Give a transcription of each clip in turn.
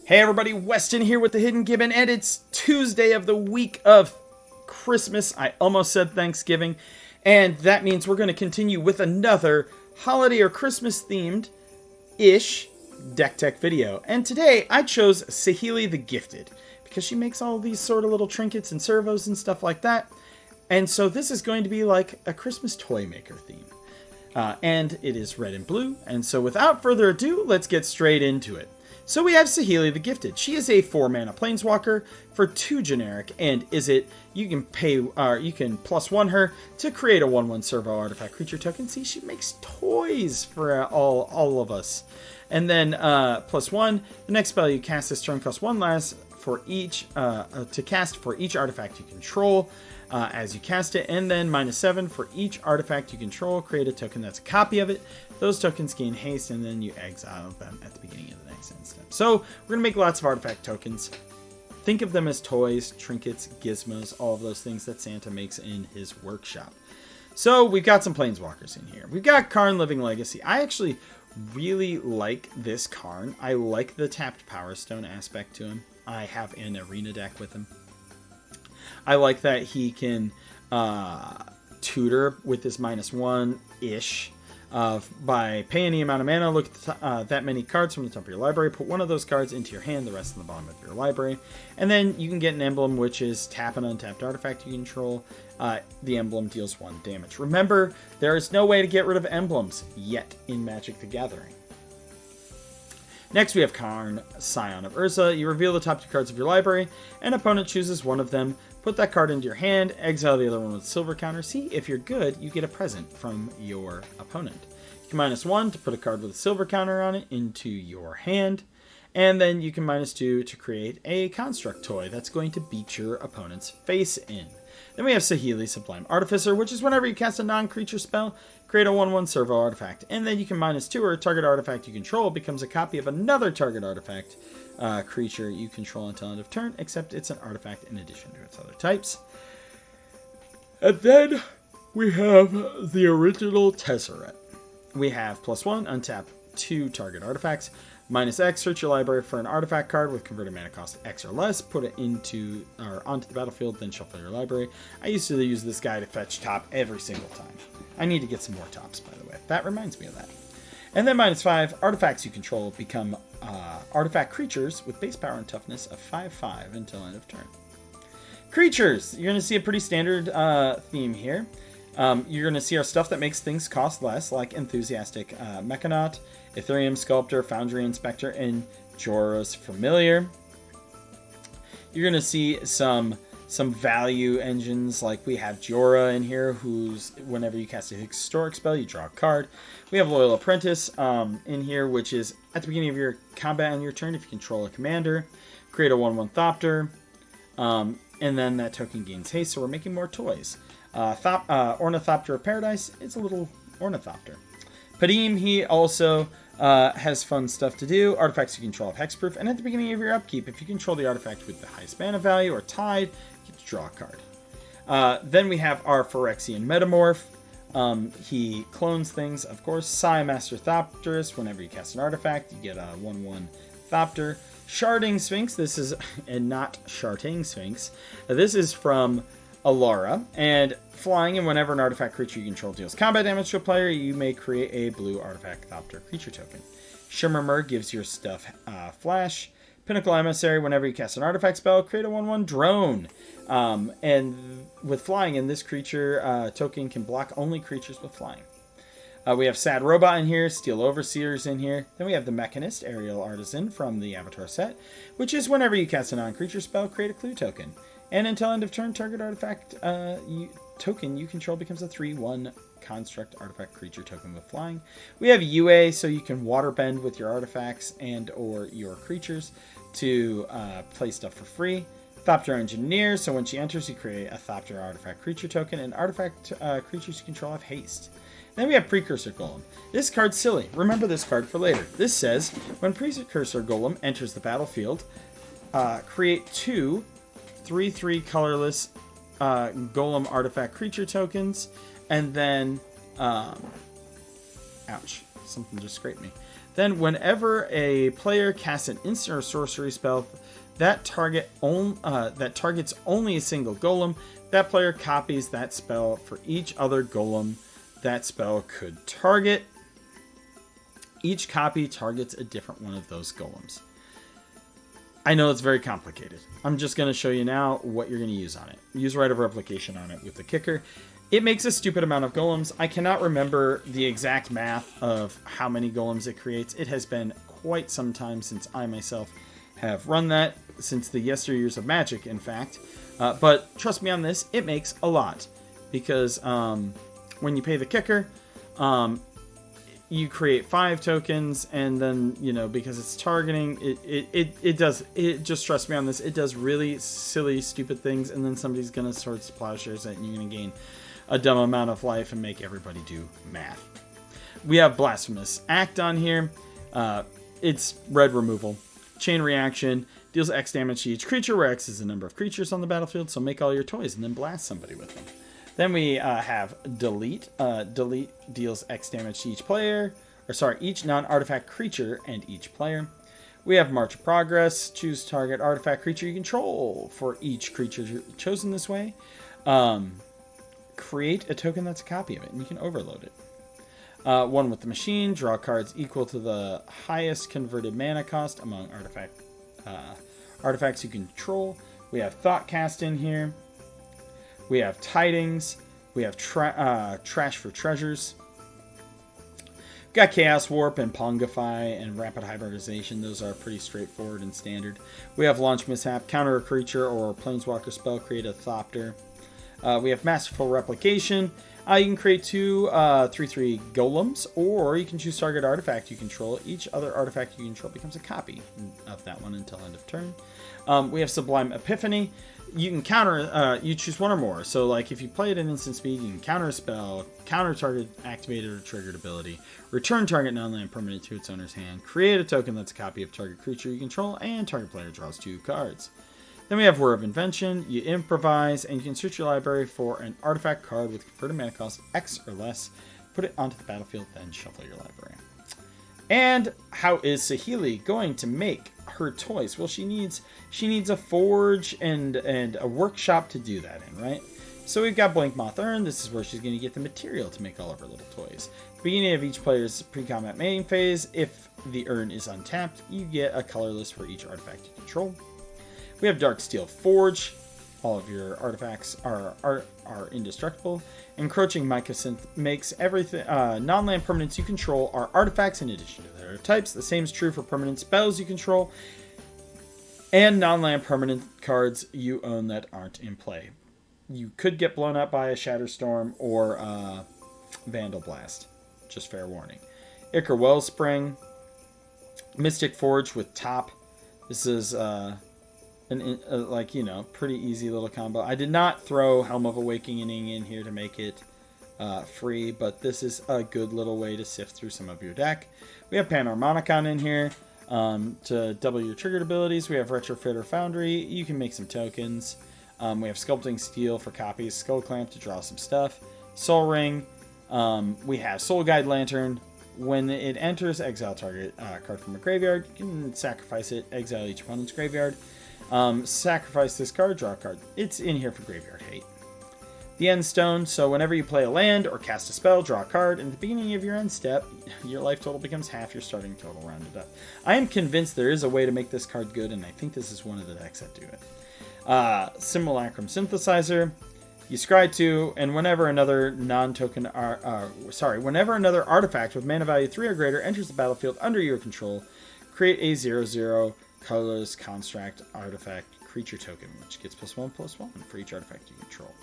Hey everybody, Weston here with the Hidden Gibbon, and it's Tuesday of the week of Christmas. I almost said Thanksgiving, and that means we're going to continue with another holiday or Christmas themed-ish deck tech video. And today I chose Saheeli the Gifted, because she makes all these sort of little trinkets and servos and stuff like that. And so this is going to be like a Christmas toy maker theme. And it is red and blue, and so without further ado, let's get straight into it. So we have Saheeli the Gifted. She is a 4-mana planeswalker for 2 generic, and you can +1 her to create a 1/1 servo artifact creature token. See, she makes toys for all of us. And then +1, the next spell you cast this turn costs 1 less for each to cast for each artifact you control as you cast it, and then -7 for each artifact you control. Create a token that's a copy of it. Those tokens gain haste, and then you exile them at the beginning of the next end step. So we're gonna make lots of artifact tokens. Think of them as toys, trinkets, gizmos, all of those things that Santa makes in his workshop. So we've got some planeswalkers in here. We've got Karn Living Legacy. I actually really like this Karn. I like the tapped Power Stone aspect to him. I have an arena deck with him. I like that he can tutor with this -1-ish by pay any amount of mana, look at that many cards from the top of your library, put one of those cards into your hand, the rest in the bottom of your library, and then you can get an emblem, which is tap an untapped artifact you control. The emblem deals 1 damage. Remember, there is no way to get rid of emblems yet in Magic the Gathering. Next, we have Karn, Scion of Urza. You reveal the top 2 cards of your library. An opponent chooses one of them. Put that card into your hand. Exile the other one with silver counter. See, if you're good, you get a present from your opponent. You can -1 to put a card with a silver counter on it into your hand. And then you can -2 to create a construct toy that's going to beat your opponent's face in. Then we have Saheeli Sublime Artificer, which is whenever you cast a non-creature spell, create a 1/1 servo artifact. And then you can -2 or a target artifact you control becomes a copy of another target artifact creature you control until end of turn, except it's an artifact in addition to its other types. And then we have the original Tezzeret. We have +1, untap 2 target artifacts. -X, search your library for an artifact card with converted mana cost X or less, put it onto the battlefield, then shuffle your library. I used to use this guy to fetch top every single time. I need to get some more tops, by the way. That reminds me of that. And then -5, artifacts you control become artifact creatures with base power and toughness of 5/5 until end of turn. Creatures! You're going to see a pretty standard theme here. You're going to see our stuff that makes things cost less, like Enthusiastic Mechanaut, Ethereum Sculptor, Foundry Inspector, and Jorah's Familiar. You're going to see some value engines, like we have Jorah in here, who's whenever you cast a historic spell, you draw a card. We have Loyal Apprentice in here, which is at the beginning of your combat on your turn, if you control a commander, create a 1/1 Thopter, and then that token gains haste, so we're making more toys. Ornithopter of Paradise, it's a little Ornithopter. Padim, he also has fun stuff to do. Artifacts you control have hexproof, and at the beginning of your upkeep, if you control the artifact with the highest mana value or tied, you get to draw a card. Then we have our Phyrexian Metamorph. He clones things, of course. Master Thopterus, whenever you cast an artifact, you get a 1/1 Thopter. Sharding Sphinx, this is, and not Sharting Sphinx. This is from Alara, and flying, and whenever an artifact creature you control deals combat damage to a player, you may create a blue artifact Thopter creature token. Shimmermer gives your stuff flash. Pinnacle Emissary, whenever you cast an artifact spell, create a 1/1 drone. And with flying, and this creature token can block only creatures with flying. We have Sad Robot in here, Steel Overseers in here. Then we have the Mechanist, Aerial Artisan from the Avatar set, which is whenever you cast a non-creature spell, create a clue token. And until end of turn, target artifact token you control becomes a 3/1 construct artifact creature token with flying. We have UA, so you can waterbend with your artifacts and or your creatures to play stuff for free. Thopter Engineer, so when she enters, you create a Thopter artifact creature token, and artifact creatures you control have haste. Then we have Precursor Golem. This card's silly. Remember this card for later. This says, when Precursor Golem enters the battlefield, create 2 3/3 colorless Golem artifact creature tokens, and then ouch, something just scraped me. Then whenever a player casts an instant or sorcery spell that targets only a single golem, that player copies that spell for each other golem that spell could target. Each copy targets a different one of those golems. I know it's very complicated. I'm just going to show you now what you're going to use on it. Use Rite of Replication on it with the kicker. It makes a stupid amount of golems. I cannot remember the exact math of how many golems it creates. It has been quite some time since I myself have run that, since the yesteryears of Magic, in fact. But trust me on this, it makes a lot. Because when you pay the kicker, you create 5 tokens, and then, you know, because it's targeting, it just trust me on this, it does really silly, stupid things, and then somebody's going to sort plowshares it, and you're going to gain a dumb amount of life and make everybody do math. We have Blasphemous Act on here. It's red removal. Chain reaction. Deals X damage to each creature, where X is the number of creatures on the battlefield, so make all your toys and then blast somebody with them. Then we have Delete. Delete deals X damage to each player, each non-artifact creature and each player. We have March of Progress. Choose target artifact creature you control for each creature chosen this way. Create a token that's a copy of it, and you can overload it. One with the Machine. Draw cards equal to the highest converted mana cost among artifacts you control. We have Thoughtcast in here. We have Tidings. We have Trash for Treasures. We've got Chaos Warp and Pongify and Rapid Hybridization. Those are pretty straightforward and standard. We have Launch Mishap. Counter a creature or Planeswalker spell. Create a Thopter. We have Masterful Replication. You can create 2 3/3 golems, or you can choose target artifact you control. Each other artifact you control becomes a copy of that one until end of turn. We have Sublime Epiphany. You can counter, you choose one or more. So, like, if you play it at instant speed, you can counter a spell, counter target activated or triggered ability, return target non-land permanent to its owner's hand, create a token that's a copy of target creature you control, and target player draws 2 cards. Then we have Whir of Invention. You improvise, and you can search your library for an artifact card with converted mana cost X or less. Put it onto the battlefield, then shuffle your library. And how is Saheeli going to make her toys? Well, she needs a forge and a workshop to do that in, right? So we've got Blank Moth Urn. This is where she's going to get the material to make all of her little toys. Beginning of each player's pre-combat main phase, if the urn is untapped, you get a colorless for each artifact you control. We have Darksteel Forge. All of your artifacts are indestructible. Encroaching Mycosynth makes everything non-land permanents you control are artifacts in addition to their types. The same is true for permanent spells you control and non-land permanent cards you own that aren't in play. You could get blown up by a Shatterstorm or Vandal Blast. Just fair warning. Ichor Wellspring. Mystic Forge with Top. This is pretty easy little combo. I did not throw Helm of Awakening in here to make it free, but this is a good little way to sift through some of your deck. We have Panharmonicon in here to double your triggered abilities. We have Retrofitter Foundry. You can make some tokens. We have Sculpting Steel for copies. Skull Clamp to draw some stuff. Soul Ring. We have Soul Guide Lantern. When it enters, exile target card from a graveyard. You can sacrifice it, exile each opponent's graveyard. Sacrifice this card, draw a card. It's in here for graveyard hate. The End Stone, so whenever you play a land or cast a spell, draw a card, and at the beginning of your end step, your life total becomes half your starting total rounded up. I am convinced there is a way to make this card good, and I think this is one of the decks that do it. Simulacrum Synthesizer. You scry 2, and whenever another whenever another artifact with mana value 3 or greater enters the battlefield under your control, create a 0/0 colorless construct artifact creature token, which gets +1/+1 for each artifact you control.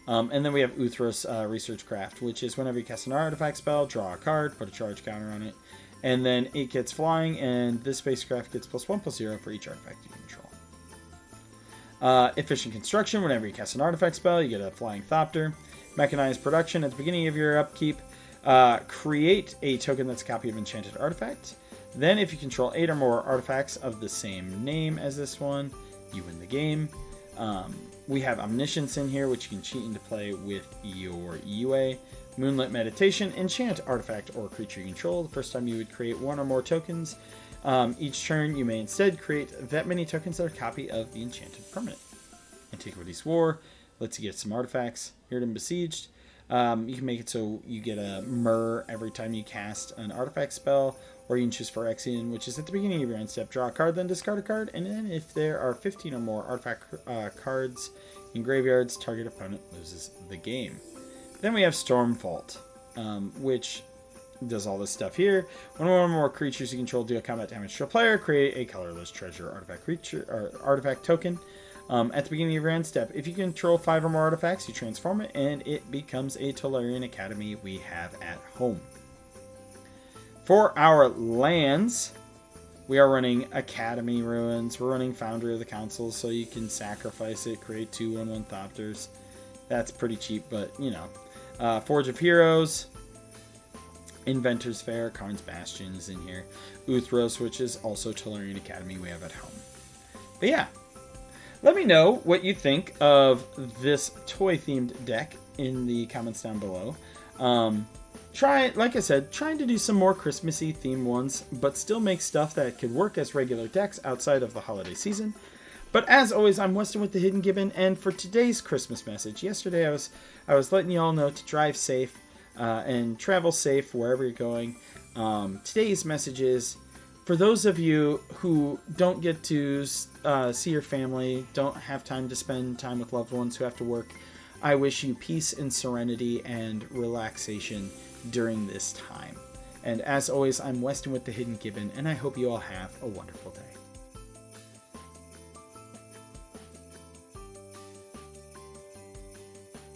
And then we have Uthros Research Craft, which is whenever you cast an artifact spell, draw a card, put a charge counter on it, and then it gets flying, and this spacecraft gets +1/+0 for each artifact you control. Efficient Construction, whenever you cast an artifact spell, you get a Flying Thopter. Mechanized Production, at the beginning of your upkeep, create a token that's a copy of Enchanted Artifact. Then, if you control 8 or more artifacts of the same name as this one, you win the game. We have Omniscience in here, which you can cheat into play with your UA. Moonlit Meditation, enchant artifact or creature you control. The first time you would create one or more tokens. Each turn, you may instead create that many tokens that are a copy of the enchanted permanent. Antiquity's War lets you get some artifacts. Hirden Besieged. You can make it so you get a Myrrh every time you cast an artifact spell, or you can choose Phyrexian, which is at the beginning of your end step. Draw a card, then discard a card, and then if there are 15 or more artifact cards in graveyards, target opponent loses the game. Then we have Stormvault, which does all this stuff here. When one or more creatures you control deal combat damage to a player, create a colorless treasure artifact creature or artifact token. At the beginning of your end step, if you control 5 or more artifacts, you transform it, and it becomes a Tolarian Academy we have at home. For our lands, we are running Academy Ruins. We're running Foundry of the Council, so you can sacrifice it, create 2 1/1 Thopters. That's pretty cheap, but, you know. Forge of Heroes, Inventor's Fair, Karn's Bastion is in here. Uthros, which is also Tolarian Academy we have at home. But yeah. Let me know what you think of this toy-themed deck in the comments down below. Like I said, trying to do some more Christmassy themed ones, but still make stuff that could work as regular decks outside of the holiday season. But as always, I'm Weston with the Hidden Gibbon, and for today's Christmas message, yesterday I was letting you all know to drive safe and travel safe wherever you're going. Today's message is, for those of you who don't get to see your family, don't have time to spend time with loved ones who have to work, I wish you peace and serenity and relaxation during this time. And as always, I'm Weston with the Hidden Gibbon, and I hope you all have a wonderful day.